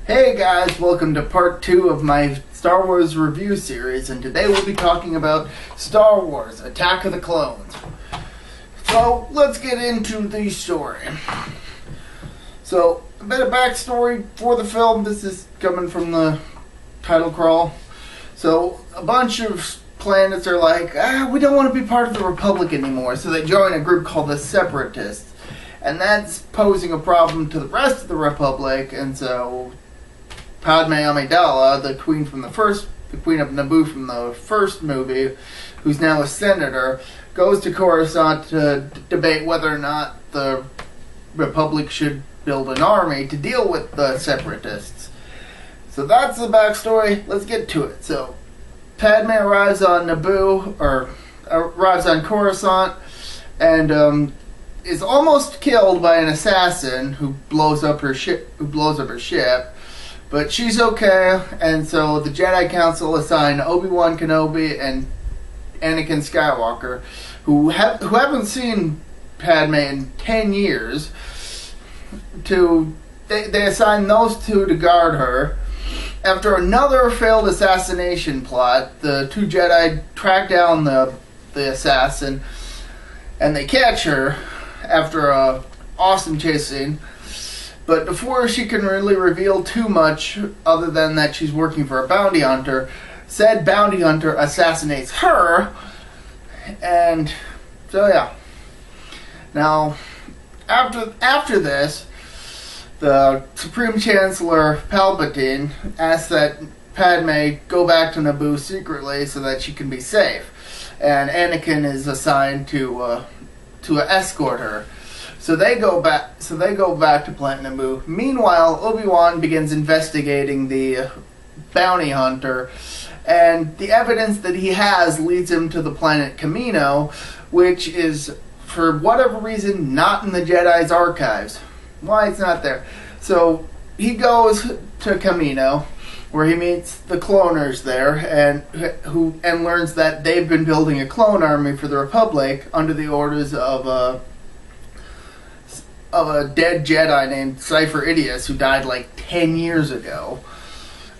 Hey guys, welcome to part 2 of my Star Wars review series, and today we'll be talking about Star Wars: Attack of the Clones. So, let's get into the story. So, a bit of backstory for the film. This is coming from the title crawl. So, a bunch of planets are like, we don't want to be part of the Republic anymore, so they join a group called the Separatists. And that's posing a problem to the rest of the Republic, and so Padme Amidala, the queen of Naboo from the first movie, who's now a senator, goes to Coruscant to debate whether or not the Republic should build an army to deal with the Separatists. So that's the backstory. Let's get to it. So Padme arrives on Naboo, or arrives on Coruscant, and is almost killed by an assassin who blows up her ship. But she's okay, and so the Jedi Council assign Obi-Wan Kenobi and Anakin Skywalker, who haven't seen Padme in 10 years, they assign those two to guard her. After another failed assassination plot, the two Jedi track down the assassin, and they catch her after a awesome chase scene. But before she can really reveal too much, other than that she's working for a bounty hunter, said bounty hunter assassinates her, and so yeah. Now, after this, the Supreme Chancellor Palpatine asks that Padme go back to Naboo secretly so that she can be safe, and Anakin is assigned to escort her. So they go back to Planet Naboo. Meanwhile, Obi-Wan begins investigating the bounty hunter, and the evidence that he has leads him to the planet Kamino, which is, for whatever reason, not in the Jedi's archives. Why it's not there? So he goes to Kamino, where he meets the cloners there, and learns that they've been building a clone army for the Republic under the orders of a dead Jedi named Cypher Idius, who died like 10 years ago,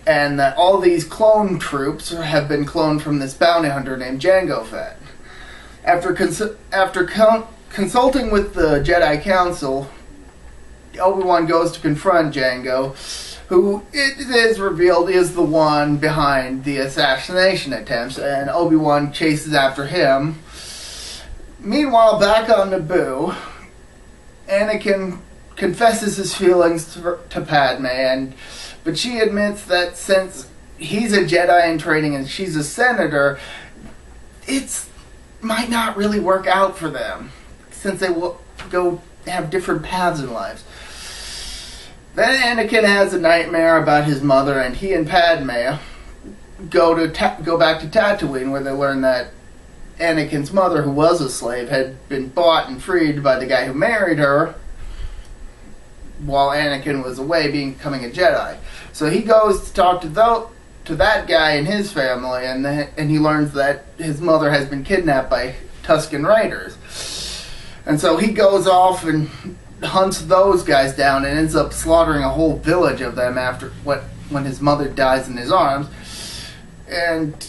and that all these clone troops have been cloned from this bounty hunter named Jango Fett. After consulting with the Jedi Council, Obi-Wan goes to confront Jango, who it is revealed is the one behind the assassination attempts, and Obi-Wan chases after him. Meanwhile, back on Naboo, Anakin confesses his feelings to Padme, but she admits that since he's a Jedi in training and she's a senator, it might not really work out for them, since they will go have different paths in lives. Then Anakin has a nightmare about his mother, and he and Padme go back to Tatooine, where they learn that Anakin's mother, who was a slave, had been bought and freed by the guy who married her while Anakin was away becoming a Jedi. So he goes to talk to that guy and his family, and he learns that his mother has been kidnapped by Tusken Raiders. And so he goes off and hunts those guys down and ends up slaughtering a whole village of them when his mother dies in his arms. And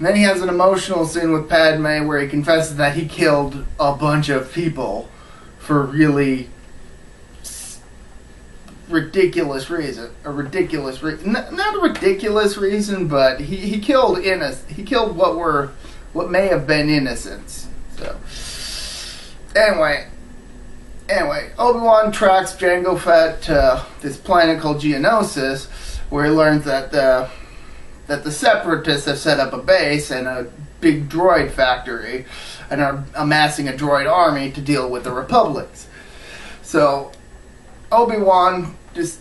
then he has an emotional scene with Padme where he confesses that he killed a bunch of people for really ridiculous reason. Not a ridiculous reason, but he killed what may have been innocents. So anyway, Obi-Wan tracks Jango Fett to this planet called Geonosis, where he learns that the Separatists have set up a base and a big droid factory and are amassing a droid army to deal with the Republics. So Obi-Wan, just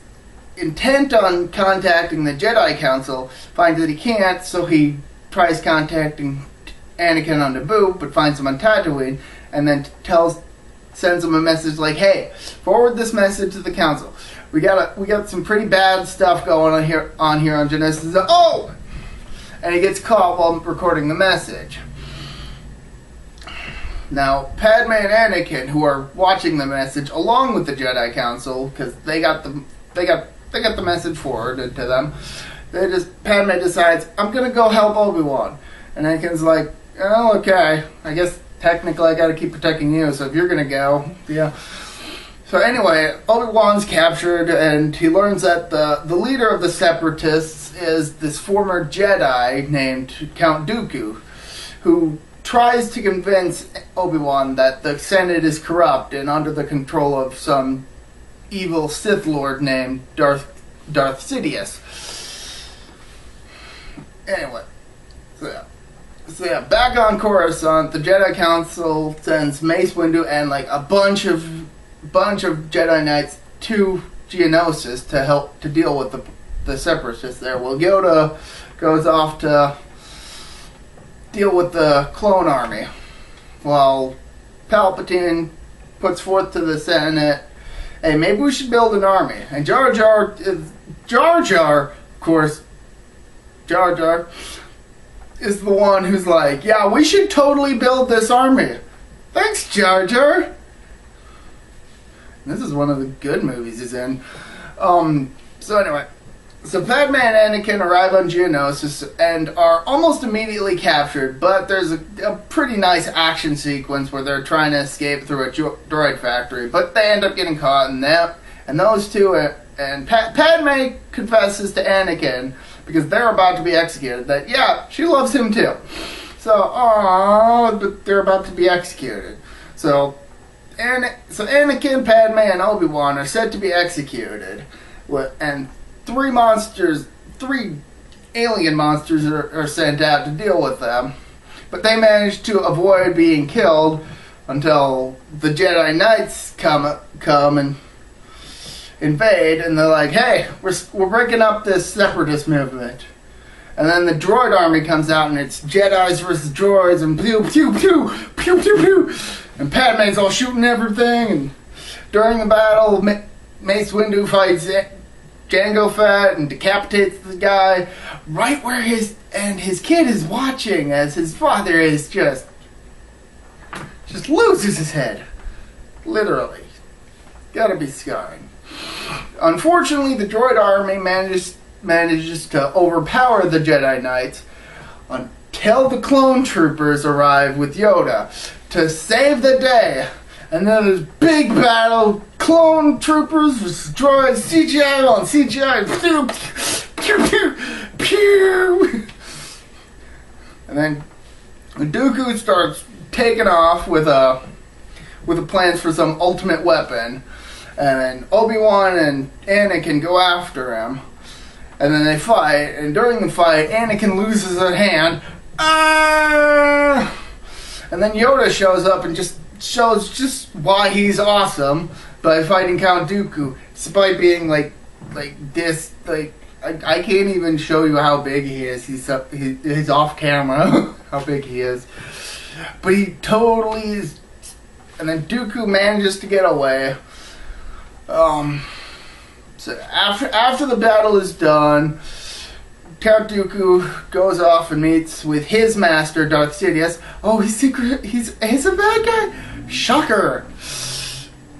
intent on contacting the Jedi Council, finds that he can't, so he tries contacting Anakin on Naboo, but finds him on Tatooine, and then sends him a message like, "Hey, forward this message to the Council. We got some pretty bad stuff going on here on Genesis." Oh! And he gets caught while recording the message. Now, Padme and Anakin, who are watching the message along with the Jedi Council, because they got the they got the message forwarded to them. Padme decides, I'm gonna go help Obi-Wan. And Anakin's like, oh, okay. I guess technically I gotta keep protecting you, so if you're gonna go, yeah. So anyway, Obi-Wan's captured, and he learns that the leader of the Separatists is this former Jedi named Count Dooku, who tries to convince Obi-Wan that the Senate is corrupt and under the control of some evil Sith Lord named Darth Sidious. Anyway, so yeah, back on Coruscant, the Jedi Council sends Mace Windu and like a bunch of Jedi Knights to Geonosis to help to deal with the Separatists there. Well, Yoda goes off to deal with the clone army, while Palpatine puts forth to the Senate, hey, maybe we should build an army. And Jar Jar, of course, Jar Jar is the one who's like, yeah, we should totally build this army. Thanks, Jar Jar. This is one of the good movies he's in. So anyway, so Padme and Anakin arrive on Geonosis and are almost immediately captured, but there's a pretty nice action sequence where they're trying to escape through a droid factory, but they end up getting caught, and those two, and Padme confesses to Anakin, because they're about to be executed, that, yeah, she loves him too. So, but they're about to be executed. So Anakin, Padme, and Obi-Wan are set to be executed, and three alien monsters are sent out to deal with them. But they manage to avoid being killed until the Jedi Knights come and invade, and they're like, hey, we're breaking up this separatist movement. And then the droid army comes out, and it's Jedis versus droids, and pew pew pew pew pew pew, and Padme's all shooting everything. And during the battle, Mace Windu fights Jango Fett and decapitates the guy right where his kid is watching as his father is just loses his head, literally. Gotta be scarring. Unfortunately, the droid army manages to overpower the Jedi Knights until the clone troopers arrive with Yoda to save the day. And then there's big battle, clone troopers versus droids, CGI on CGI, pew, pew, pew, pew. And then Dooku starts taking off with plans for some ultimate weapon. And then Obi-Wan and Anakin go after him. And then they fight, and during the fight, Anakin loses a hand. And then Yoda shows up and just shows just why he's awesome by fighting Count Dooku, despite being like this. Like I can't even show you how big he is. He's off camera how big he is, but he totally is. And then Dooku manages to get away. So after the battle is done, Count Dooku goes off and meets with his master, Darth Sidious. Oh, he's a bad guy. Shocker.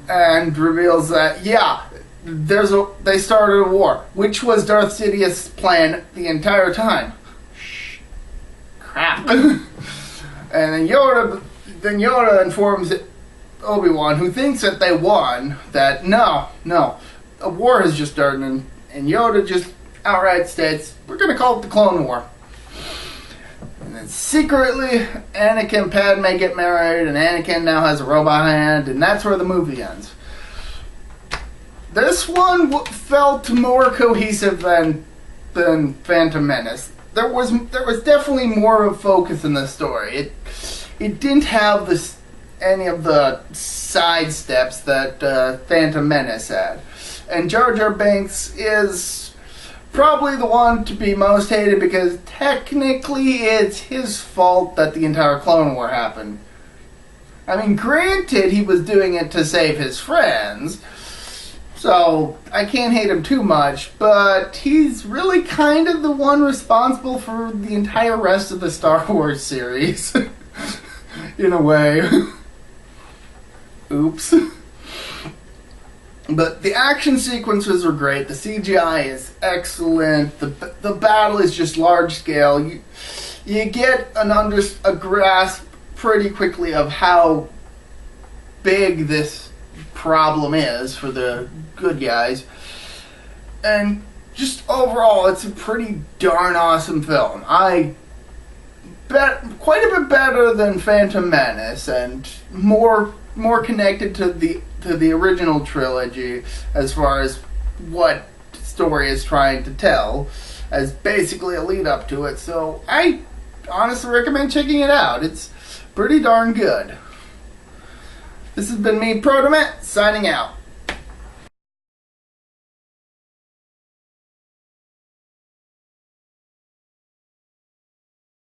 And reveals that, yeah, they started a war, which was Darth Sidious' plan the entire time. Crap. And then Yoda informs Obi-Wan, who thinks that they won, that no, a war has just started, and Yoda just outright states, we're going to call it the Clone War. And then secretly, Anakin and Padme get married, and Anakin now has a robot hand, and that's where the movie ends. This one felt more cohesive than Phantom Menace. There was definitely more of a focus in the story. It didn't have any of the side steps that Phantom Menace had. And Jar Jar Binks is probably the one to be most hated because technically it's his fault that the entire Clone War happened. I mean, granted, he was doing it to save his friends, so I can't hate him too much, but he's really kind of the one responsible for the entire rest of the Star Wars series. In a way. Oops. But the action sequences are great. The CGI is excellent. The battle is just large scale. You get a grasp pretty quickly of how big this problem is for the good guys. And just overall, it's a pretty darn awesome film. I bet quite a bit better than Phantom Menace, and more connected to the original trilogy as far as what story is trying to tell, as basically a lead up to it. So I honestly recommend checking it out. It's pretty darn good. This has been me, ProtoMet, signing out.